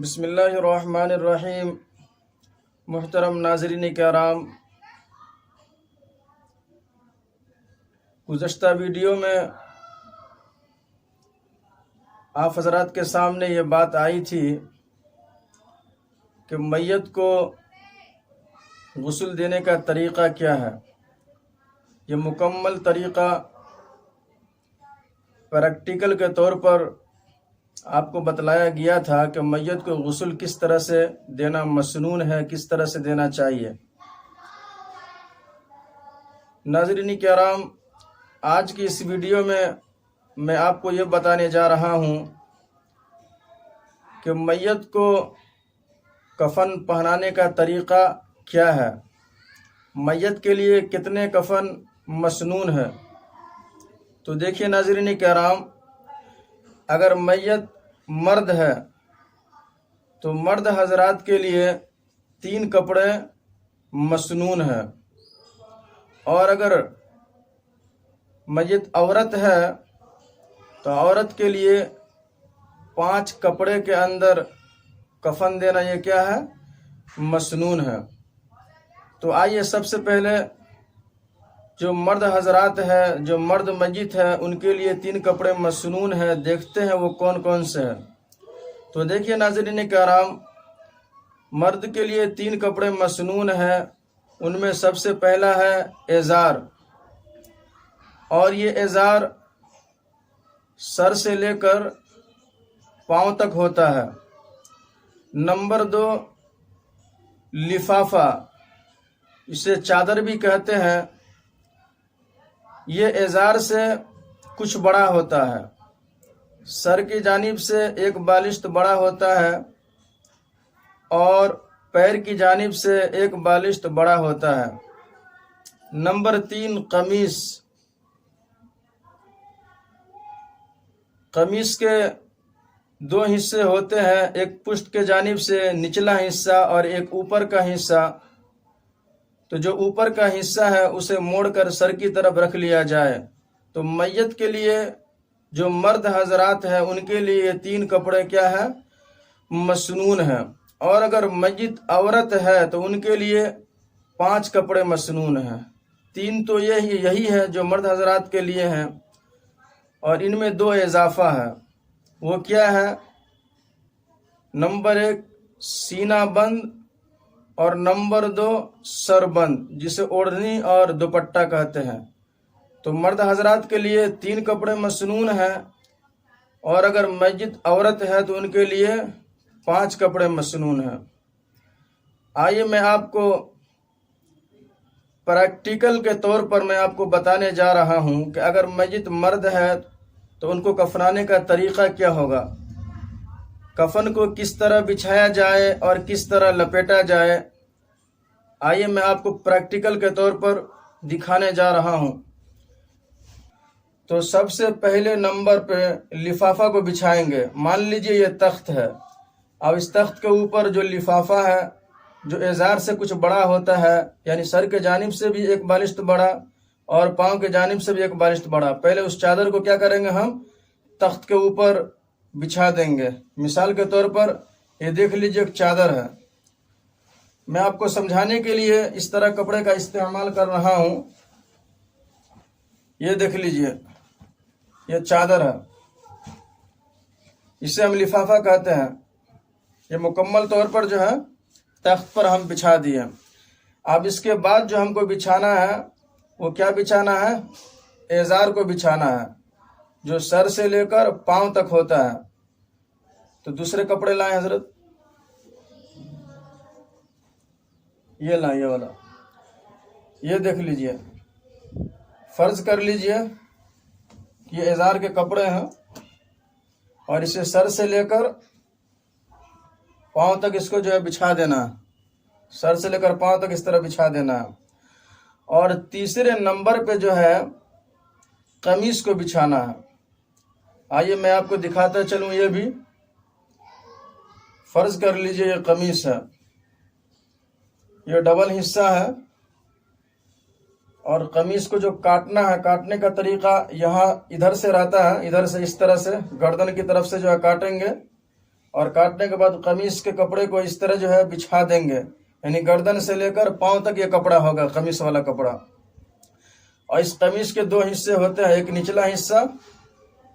بسم اللہ الرحمن الرحیم۔ محترم ناظرین کرام، گزشتہ ویڈیو میں آپ حضرات کے سامنے یہ بات آئی تھی کہ میت کو غسل دینے کا طریقہ کیا ہے۔ یہ مکمل طریقہ پریکٹیکل کے طور پر آپ کو بتلایا گیا تھا کہ میت کو غسل کس طرح سے دینا مسنون ہے، کس طرح سے دینا چاہیے۔ ناظرین کرام، آج کی اس ویڈیو میں آپ کو یہ بتانے جا رہا ہوں کہ میت کو کفن پہنانے کا طریقہ کیا ہے، میت کے لیے کتنے کفن مسنون ہے۔ تو دیکھیے ناظرین کرام، اگر میت مرد ہے تو مرد حضرات کے لیے 3 کپڑے مسنون ہے، اور اگر میت عورت ہے تو عورت کے لیے 5 کپڑے کے اندر کفن دینا یہ کیا ہے، مسنون ہے۔ تو آئیے سب سے پہلے جو مرد حضرات ہے، جو مرد میت ہے، ان کے لیے 3 کپڑے مسنون ہیں، دیکھتے ہیں وہ کون کون سے ہیں۔ تو دیکھیے ناظرین کرام، مرد کے لیے 3 کپڑے مسنون ہیں، ان میں سب سے پہلا ہے ازار، اور یہ ازار سر سے لے کر پاؤں تک ہوتا ہے۔ نمبر 2 لفافہ، اسے چادر بھی کہتے ہیں۔ یہ ازار سے کچھ بڑا ہوتا ہے، سر کی جانب سے 1 بالشت بڑا ہوتا ہے اور پیر کی جانب سے 1 بالشت بڑا ہوتا ہے۔ نمبر 3 قمیص، قمیص کے 2 حصے ہوتے ہیں، ایک پشت کے جانب سے نچلا حصہ اور ایک اوپر کا حصہ۔ تو جو اوپر کا حصہ ہے اسے موڑ کر سر کی طرف رکھ لیا جائے۔ تو میت کے لیے جو مرد حضرات ہیں ان کے لیے یہ 3 کپڑے کیا ہے، مسنون ہیں، اور اگر میت عورت ہے تو ان کے لیے 5 کپڑے مسنون ہیں۔ 3 تو یہی ہے جو مرد حضرات کے لیے ہیں، اور ان میں 2 اضافہ ہے۔ وہ کیا ہے؟ نمبر 1 سینہ بند، اور نمبر 2 سر بند، جسے اوڑھنی اور دوپٹہ کہتے ہیں۔ تو مرد حضرات کے لیے 3 کپڑے مسنون ہیں، اور اگر میت عورت ہے تو ان کے لیے 5 کپڑے مسنون ہیں۔ آئیے میں آپ کو پریکٹیکل کے طور پر میں آپ کو بتانے جا رہا ہوں کہ اگر میت مرد ہے تو ان کو کفنانے کا طریقہ کیا ہوگا، کفن کو کس طرح بچھایا جائے اور کس طرح لپیٹا جائے۔ آئیے میں آپ کو پریکٹیکل کے طور پر دکھانے جا رہا ہوں۔ تو سب سے پہلے نمبر پہ لفافہ کو بچھائیں گے۔ مان لیجئے یہ تخت ہے، اب اس تخت کے اوپر جو لفافہ ہے، جو ازار سے کچھ بڑا ہوتا ہے، یعنی سر کے جانب سے بھی 1 بالشت بڑا اور پاؤں کے جانب سے بھی 1 بالشت بڑا، پہلے اس چادر کو کیا کریں گے، ہم تخت کے اوپر بچھا دیں گے۔ مثال کے طور پر یہ دیکھ لیجئے ایک چادر ہے، میں آپ کو سمجھانے کے لیے اس طرح کپڑے کا استعمال کر رہا ہوں۔ یہ دیکھ لیجئے، یہ چادر ہے، اسے ہم لفافہ کہتے ہیں۔ یہ مکمل طور پر جو ہے تخت پر ہم بچھا دیے۔ اب اس کے بعد جو ہم کو بچھانا ہے وہ کیا بچھانا ہے، ازار کو بچھانا ہے، جو سر سے لے کر پاؤں تک ہوتا ہے۔ تو دوسرے کپڑے لائیں حضرت، یہ لائیں، یہ والا، یہ دیکھ لیجئے۔ فرض کر لیجئے یہ ازار کے کپڑے ہیں، اور اسے سر سے لے کر پاؤں تک اس کو جو ہے بچھا دینا ہے، سر سے لے کر پاؤں تک اس طرح بچھا دینا ہے۔ اور تیسرے نمبر پہ جو ہے قمیص کو بچھانا ہے۔ آئیے میں آپ کو دکھاتا چلوں، یہ بھی فرض کر لیجئے یہ قمیص ہے، یہ ڈبل حصہ ہے، اور قمیص کو جو کاٹنا ہے، کاٹنے کا طریقہ یہاں ادھر سے رہتا ہے، ادھر سے اس طرح سے گردن کی طرف سے جو ہے کاٹیں گے اور کاٹنے کے بعد قمیص کے کپڑے کو اس طرح جو ہے بچھا دیں گے، یعنی گردن سے لے کر پاؤں تک یہ کپڑا ہوگا، قمیص والا کپڑا۔ اور اس قمیص کے دو حصے ہوتے ہیں، ایک نچلا حصہ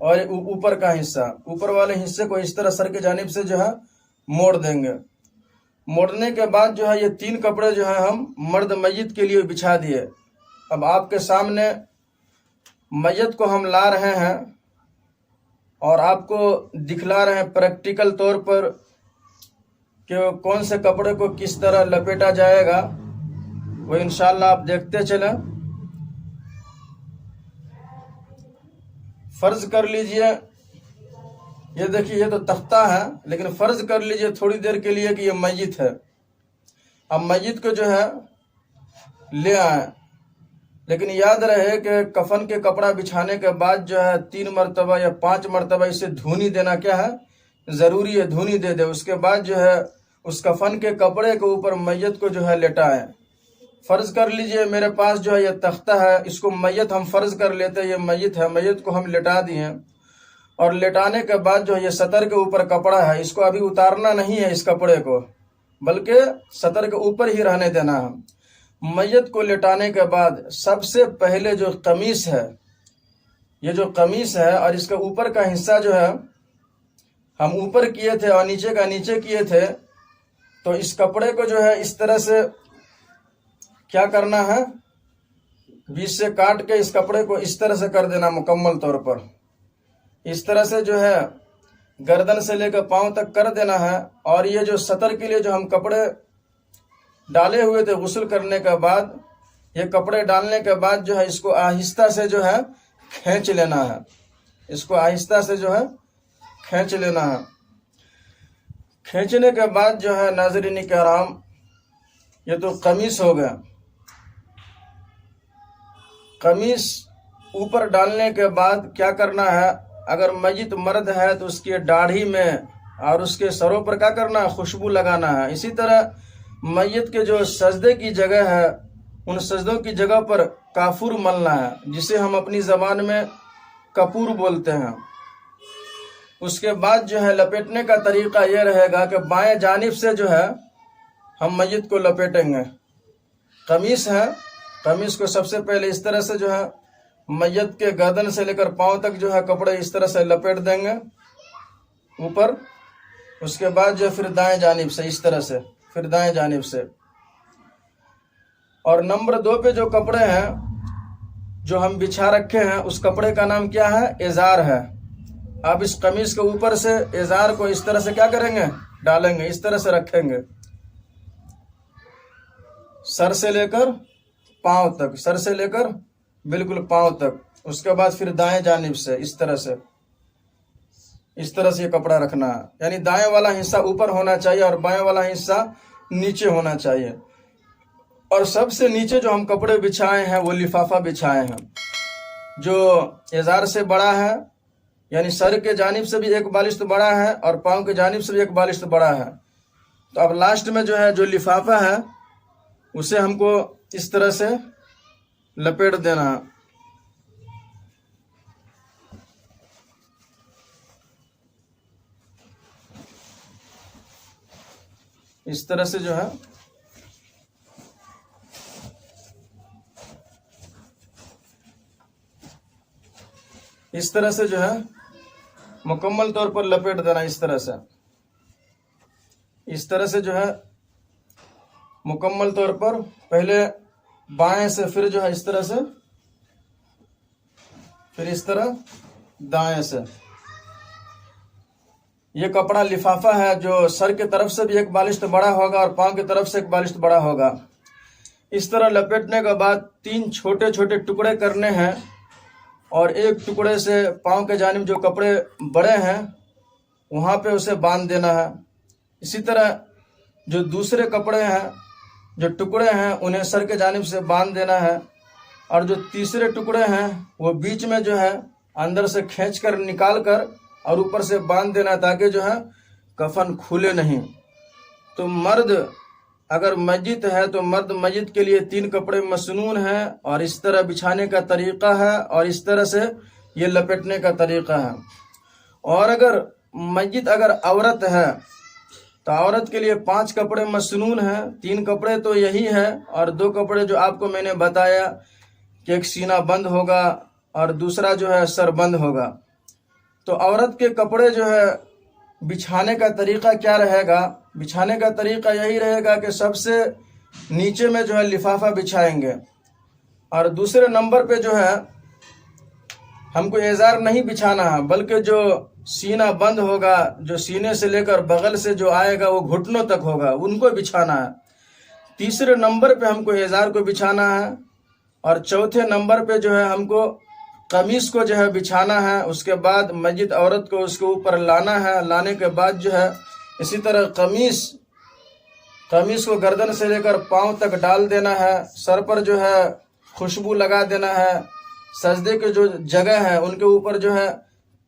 اور اوپر کا حصہ۔ اوپر والے حصے کو اس طرح سر کی جانب سے جو ہے موڑ دیں گے۔ موڑنے کے بعد جو ہے یہ 3 کپڑے جو ہے ہم مرد میت کے لیے بچھا دیے۔ اب آپ کے سامنے میت کو ہم لا رہے ہیں اور آپ کو دکھلا رہے ہیں پریکٹیکل طور پر کہ کون سے کپڑے کو کس طرح لپیٹا جائے گا، وہ انشاءاللہ آپ دیکھتے چلیں۔ فرض کر لیجئے، یہ دیکھیے یہ تو تختہ ہے، لیکن فرض کر لیجئے تھوڑی دیر کے لیے کہ یہ میت ہے۔ اب میت کو جو ہے لے آئیں، لیکن یاد رہے کہ کفن کے کپڑا بچھانے کے بعد جو ہے 3 مرتبہ یا 5 مرتبہ اسے دھونی دینا کیا ہے، ضروری ہے، دھونی دے دے۔ اس کے بعد جو ہے اس کفن کے کپڑے کے اوپر میت کو جو ہے لٹائیں۔ فرض کر لیجئے میرے پاس جو ہے یہ تختہ ہے، اس کو میت ہم فرض کر لیتے ہیں، یہ میت ہے، میت کو ہم لٹا دیے، اور لٹانے کے بعد جو یہ سطر کے اوپر کپڑا ہے، اس کو ابھی اتارنا نہیں ہے اس کپڑے کو، بلکہ سطر کے اوپر ہی رہنے دینا ہے۔ میت کو لٹانے کے بعد سب سے پہلے جو قمیص ہے، یہ جو قمیص ہے اور اس کے اوپر کا حصہ جو ہے ہم اوپر کیے تھے اور نیچے کا نیچے کیے تھے، تو اس کپڑے کو جو ہے اس طرح سے کیا کرنا ہے، بیچ سے کاٹ کے اس کپڑے کو اس طرح سے کر دینا مکمل طور پر۔ اس طرح سے جو ہے گردن سے لے کر پاؤں تک کر دینا ہے، اور یہ جو سطر کے لیے جو ہم کپڑے ڈالے ہوئے تھے غسل کرنے کے بعد، یہ کپڑے ڈالنے کے بعد جو ہے اس کو آہستہ سے جو ہے کھینچ لینا ہے، اس کو آہستہ سے جو ہے کھینچ لینا ہے۔ کھینچنے کے بعد جو ہے ناظرین کرام، یہ تو قمیص ہو گیا۔ قمیص اوپر ڈالنے کے بعد کیا کرنا ہے، اگر میت مرد ہے تو اس کی داڑھی میں اور اس کے سروں پر کیا کرنا ہے، خوشبو لگانا ہے۔ اسی طرح میت کے جو سجدے کی جگہ ہے، ان سجدوں کی جگہ پر کافور ملنا ہے، جسے ہم اپنی زبان میں کپور بولتے ہیں۔ اس کے بعد جو ہے لپیٹنے کا طریقہ یہ رہے گا کہ بائیں جانب سے جو ہے ہم میت کو لپیٹیں گے۔ قمیص ہے، قمیص کو سب سے پہلے اس طرح سے جو ہے میت کے گردن سے لے کر پاؤں تک جو ہے کپڑے اس طرح سے لپیٹ دیں گے اوپر۔ اس کے بعد جو پھر دائیں جانب سے اس طرح سے، پھر دائیں جانب سے۔ اور نمبر 2 پہ جو کپڑے ہیں جو ہم بچھا رکھے ہیں، اس کپڑے کا نام کیا ہے، ازار ہے۔ اب اس قمیص کے اوپر سے ازار کو اس طرح سے کیا کریں گے، ڈالیں گے، اس طرح سے رکھیں گے، سر سے لے کر پاؤں تک، سر سے لے کر بالکل پاؤں تک۔ اس کے بعد پھر دائیں جانب سے اس طرح سے، اس طرح سے یہ کپڑا رکھنا ہے، یعنی دائیں والا حصہ اوپر ہونا چاہیے اور بائیں والا حصہ نیچے ہونا چاہیے۔ اور سب سے نیچے جو ہم کپڑے بچھائے ہیں وہ لفافہ بچھائے ہیں، جو ازار سے بڑا ہے، یعنی سر کے جانب سے بھی ایک بالشت بڑا ہے اور پاؤں کے جانب سے بھی ایک بالشت بڑا ہے۔ تو اب لاسٹ میں جو ہے جو لفافہ ہے اسے ہم کو اس طرح سے لپیٹ دینا ہے۔ اس طرح سے جو ہے اس طرح سے جو ہے مکمل طور پر لپیٹ دینا، اس طرح سے، اس طرح سے جو ہے مکمل طور پر پہلے بائیں سے، پھر جو ہے اس طرح سے، پھر اس طرح دائیں سے۔ یہ کپڑا لفافہ ہے جو سر کی طرف سے بھی ایک بالشت بڑا ہوگا اور پاؤں کی طرف سے ایک بالشت بڑا ہوگا۔ اس طرح لپیٹنے کے بعد 3 چھوٹے چھوٹے ٹکڑے کرنے ہیں، اور ایک ٹکڑے سے پاؤں کے جانب جو کپڑے بڑے ہیں وہاں پہ اسے باندھ دینا ہے۔ اسی طرح جو دوسرے کپڑے ہیں، جو ٹکڑے ہیں، انہیں سر کے جانب سے باندھ دینا ہے، اور جو تیسرے ٹکڑے ہیں وہ بیچ میں جو ہے اندر سے کھینچ کر نکال کر اور اوپر سے باندھ دینا، تاکہ جو ہے کفن کھلے نہیں۔ تو مرد اگر میت ہے تو مرد میت کے لیے 3 کپڑے مسنون ہیں، اور اس طرح بچھانے کا طریقہ ہے، اور اس طرح سے یہ لپیٹنے کا طریقہ ہے۔ اور اگر میت اگر عورت ہے تو عورت کے لیے 5 کپڑے مسنون ہیں. 3 کپڑے تو یہی ہے اور 2 کپڑے جو آپ کو میں نے بتایا کہ ایک سینہ بند ہوگا اور دوسرا جو ہے سر بند ہوگا. تو عورت کے کپڑے جو ہے بچھانے کا طریقہ کیا رہے گا؟ بچھانے کا طریقہ یہی رہے گا کہ سب سے نیچے میں جو ہے لفافہ بچھائیں گے اور دوسرے نمبر پہ جو ہے ہم کو ازار نہیں بچھانا ہے بلکہ جو سینہ بند ہوگا، جو سینے سے لے کر بغل سے جو آئے گا وہ گھٹنوں تک ہوگا، ان کو بچھانا ہے. تیسرے نمبر پہ ہم کو ازار کو بچھانا ہے اور چوتھے نمبر پہ جو ہے ہم کو قمیص کو جو ہے بچھانا ہے. اس کے بعد میت عورت کو اس کے اوپر لانا ہے. لانے کے بعد جو ہے اسی طرح قمیص کو گردن سے لے کر پاؤں تک ڈال دینا ہے. سر پر جو ہے خوشبو لگا دینا ہے. سجدے کے جو جگہ ہے ان کے اوپر جو ہے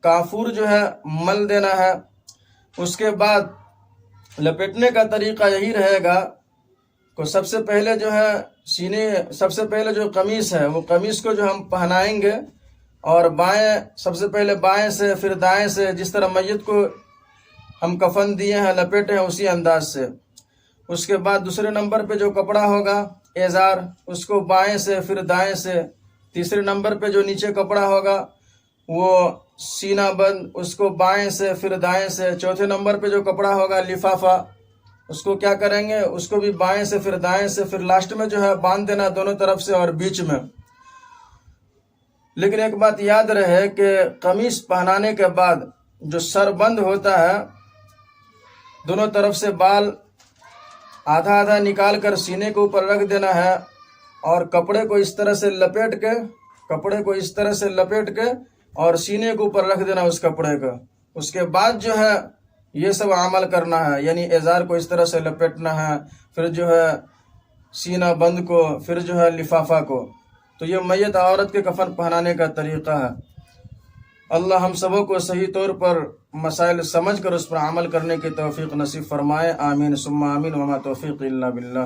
کافور جو ہے مل دینا ہے. اس کے بعد لپیٹنے کا طریقہ یہی رہے گا کہ سب سے پہلے جو ہے سب سے پہلے جو قمیص ہے وہ قمیص کو جو ہم پہنائیں گے اور سب سے پہلے بائیں سے پھر دائیں سے، جس طرح میت کو ہم کفن دیے ہیں لپیٹے ہیں اسی انداز سے. اس کے بعد دوسرے نمبر پہ جو کپڑا ہوگا ازار، اس کو بائیں سے پھر دائیں سے. تیسرے نمبر پہ جو نیچے کپڑا ہوگا وہ سینہ بند، اس کو بائیں سے پھر دائیں سے. چوتھے نمبر پہ جو کپڑا ہوگا لفافہ، اس کو کیا کریں گے؟ اس کو بھی بائیں سے پھر دائیں سے، پھر لاسٹ میں جو ہے باندھ دینا دونوں طرف سے اور بیچ میں. لیکن ایک بات یاد رہے کہ قمیص پہنانے کے بعد جو سر بند ہوتا ہے دونوں طرف سے بال آدھا آدھا نکال کر سینے کے اوپر رکھ دینا ہے اور کپڑے کو اس طرح سے لپیٹ کے اور سینے کے اوپر رکھ دینا اس کپڑے کا. اس کے بعد جو ہے یہ سب عمل کرنا ہے، یعنی ازار کو اس طرح سے لپیٹنا ہے، پھر جو ہے سینہ بند کو، پھر جو ہے لفافہ کو. تو یہ میت عورت کے کفن پہنانے کا طریقہ ہے. اللہ ہم سبوں کو صحیح طور پر مسائل سمجھ کر اس پر عمل کرنے کی توفیق نصیب فرمائے. آمین ثم آمین. وما توفیق الا باللہ.